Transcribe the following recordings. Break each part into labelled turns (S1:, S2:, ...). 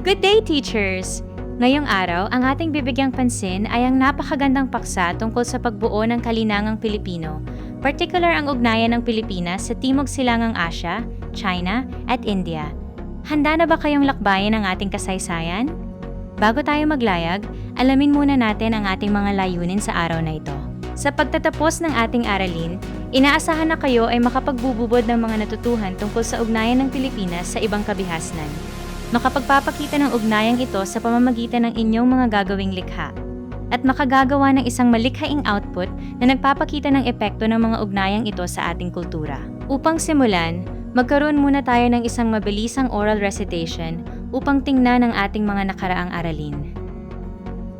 S1: Good day, teachers! Ngayong araw, ang ating bibigyang pansin ay ang napakagandang paksa tungkol sa pagbuo ng kalinangang Pilipino, particular ang ugnayan ng Pilipinas sa Timog Silangang Asya, China, at India. Handa na ba kayong lakbayin ang ating kasaysayan? Bago tayo maglayag, alamin muna natin ang ating mga layunin sa araw na ito. Sa pagtatapos ng ating aralin, inaasahan na kayo ay makapagbububod ng mga natutuhan tungkol sa ugnayan ng Pilipinas sa ibang kabihasnan. Makapagpapakita ng ugnayang ito sa pamamagitan ng inyong mga gagawing likha at makagagawa ng isang malikhaing output na nagpapakita ng epekto ng mga ugnayang ito sa ating kultura. Upang simulan, magkaroon muna tayo ng isang mabilisang oral recitation upang tingnan ang ating mga nakaraang aralin.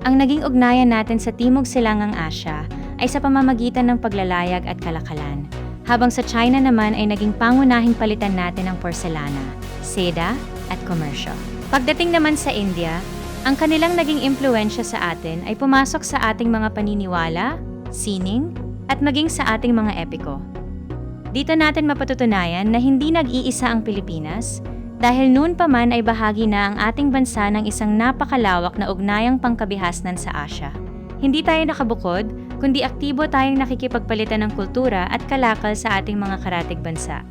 S1: Ang naging ugnayan natin sa Timog Silangang Asya ay sa pamamagitan ng paglalayag at kalakalan, habang sa China naman ay naging pangunahing palitan natin ng porselana, seda, at komersyo. Pagdating naman sa India, ang kanilang naging impluensya sa atin ay pumasok sa ating mga paniniwala, sining, at maging sa ating mga epiko. Dito natin mapatutunayan na hindi nag-iisa ang Pilipinas dahil noon pa man ay bahagi na ang ating bansa ng isang napakalawak na ugnayang pangkabihasnan sa Asya. Hindi tayo nakabukod, kundi aktibo tayong nakikipagpalitan ng kultura at kalakal sa ating mga karatig bansa.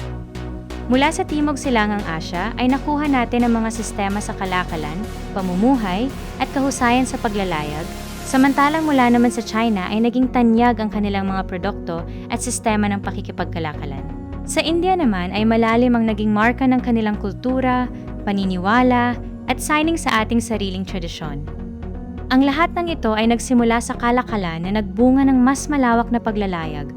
S1: Mula sa Timog Silangang Asya ay nakuha natin ang mga sistema sa kalakalan, pamumuhay, at kahusayan sa paglalayag, samantalang mula naman sa China ay naging tanyag ang kanilang mga produkto at sistema ng pakikipagkalakalan. Sa India naman ay malalim ang naging marka ng kanilang kultura, paniniwala, at signing sa ating sariling tradisyon. Ang lahat ng ito ay nagsimula sa kalakalan na nagbunga ng mas malawak na paglalayag,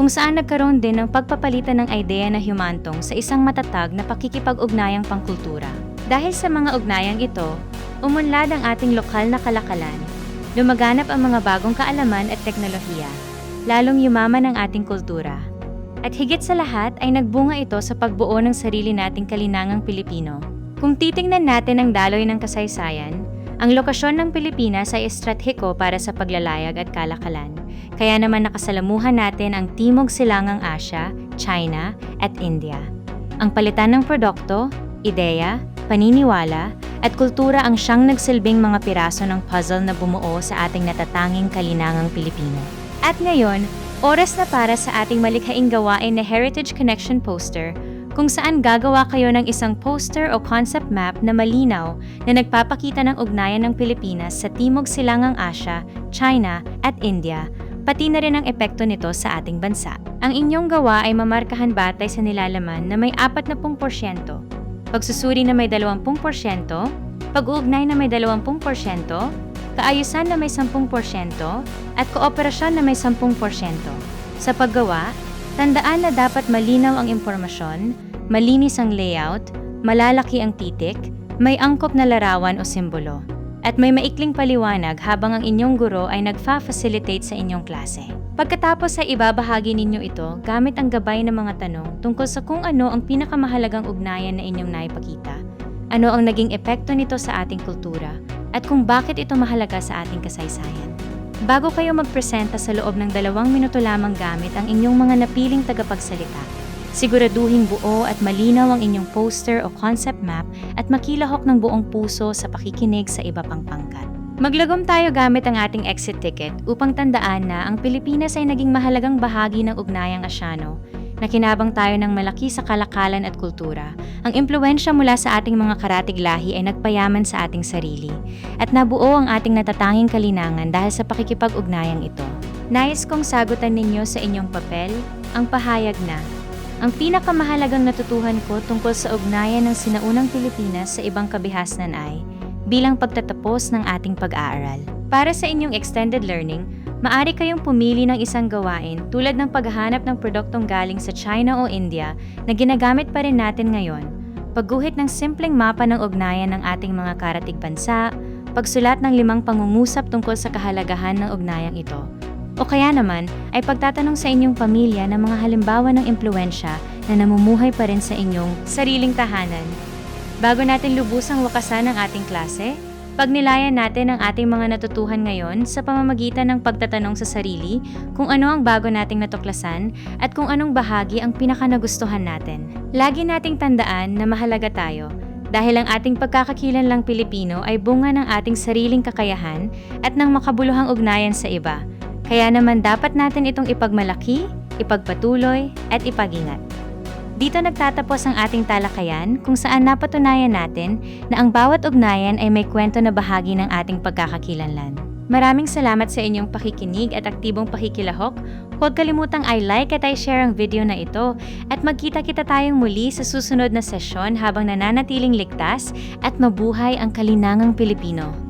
S1: kung saan nagkaroon din ng pagpapalitan ng ideya na humantong sa isang matatag na pakikipag-ugnayang pangkultura. Dahil sa mga ugnayang ito, umunlad ang ating lokal na kalakalan, lumaganap ang mga bagong kaalaman at teknolohiya, lalong yumaman ang ating kultura. At higit sa lahat ay nagbunga ito sa pagbuo ng sarili nating kalinangang Pilipino. Kung titingnan natin ang daloy ng kasaysayan, ang lokasyon ng Pilipinas ay estratehiko para sa paglalayag at kalakalan. Kaya naman nakasalamuhan natin ang Timog Silangang Asya, China, at India. Ang palitan ng produkto, ideya, paniniwala, at kultura ang siyang nagsilbing mga piraso ng puzzle na bumuo sa ating natatanging kalinangang Pilipino. At ngayon, oras na para sa ating malikhaing gawain na Heritage Connection Poster, kung saan gagawa kayo ng isang poster o concept map na malinaw na nagpapakita ng ugnayan ng Pilipinas sa Timog Silangang Asya, China, at India, pati na rin ang epekto nito sa ating bansa. Ang inyong gawa ay mamarkahan batay sa nilalaman na may 40%, pagsusuri na may 20%, pag-uugnay na may 20%, kaayusan na may 10%, at kooperasyon na may 10%. Sa paggawa, tandaan na dapat malinaw ang impormasyon, malinis ang layout, malalaki ang titik, may angkop na larawan o simbolo, at may maikling paliwanag habang ang inyong guro ay nagfa-facilitate sa inyong klase. Pagkatapos ay ibabahagi ninyo ito gamit ang gabay ng mga tanong tungkol sa kung ano ang pinakamahalagang ugnayan na inyong naipakita, ano ang naging epekto nito sa ating kultura, at kung bakit ito mahalaga sa ating kasaysayan. Bago kayo magpresenta sa loob ng 2 minuto lamang gamit ang inyong mga napiling tagapagsalita, siguraduhing buo at malinaw ang inyong poster o concept map at makilahok ng buong puso sa pakikinig sa iba pang pangkat. Maglagom tayo gamit ang ating exit ticket upang tandaan na ang Pilipinas ay naging mahalagang bahagi ng ugnayang Asyano, na kinabang tayo ng malaki sa kalakalan at kultura. Ang impluwensya mula sa ating mga karatig lahi ay nagpayaman sa ating sarili, at nabuo ang ating natatanging kalinangan dahil sa pakikipag-ugnayang ito. Nais kong sagutan ninyo sa inyong papel ang pahayag na ang pinakamahalagang natutuhan ko tungkol sa ugnayan ng sinaunang Pilipinas sa ibang kabihasnan ay bilang pagtatapos ng ating pag-aaral. Para sa inyong extended learning, maaari kayong pumili ng isang gawain tulad ng paghahanap ng produktong galing sa China o India na ginagamit pa rin natin ngayon, pagguhit ng simpleng mapa ng ugnayan ng ating mga karatig bansa, pagsulat ng 5 pangungusap tungkol sa kahalagahan ng ugnayang ito, o kaya naman ay pagtatanong sa inyong pamilya ng mga halimbawa ng impluwensya na namumuhay pa rin sa inyong sariling tahanan. Bago natin lubusang wakasan ang ating klase, pagnilayan natin ang ating mga natutuhan ngayon sa pamamagitan ng pagtatanong sa sarili kung ano ang bago nating natuklasan at kung anong bahagi ang pinakanagustuhan natin. Lagi nating tandaan na mahalaga tayo, Dahil ang ating pagkakakilanlang Pilipino ay bunga ng ating sariling kakayahan at ng makabuluhang ugnayan sa iba. Kaya naman dapat natin itong ipagmalaki, ipagpatuloy, at ipagingat. Dito nagtatapos ang ating talakayan kung saan napatunayan natin na ang bawat ugnayan ay may kwento na bahagi ng ating pagkakakilanlan. Maraming salamat sa inyong pakikinig at aktibong pakikilahok. Huwag kalimutang i-like at i-share ang video na ito at magkita-kita tayong muli sa susunod na sesyon habang nananatiling ligtas at mabuhay ang kalinangang Pilipino.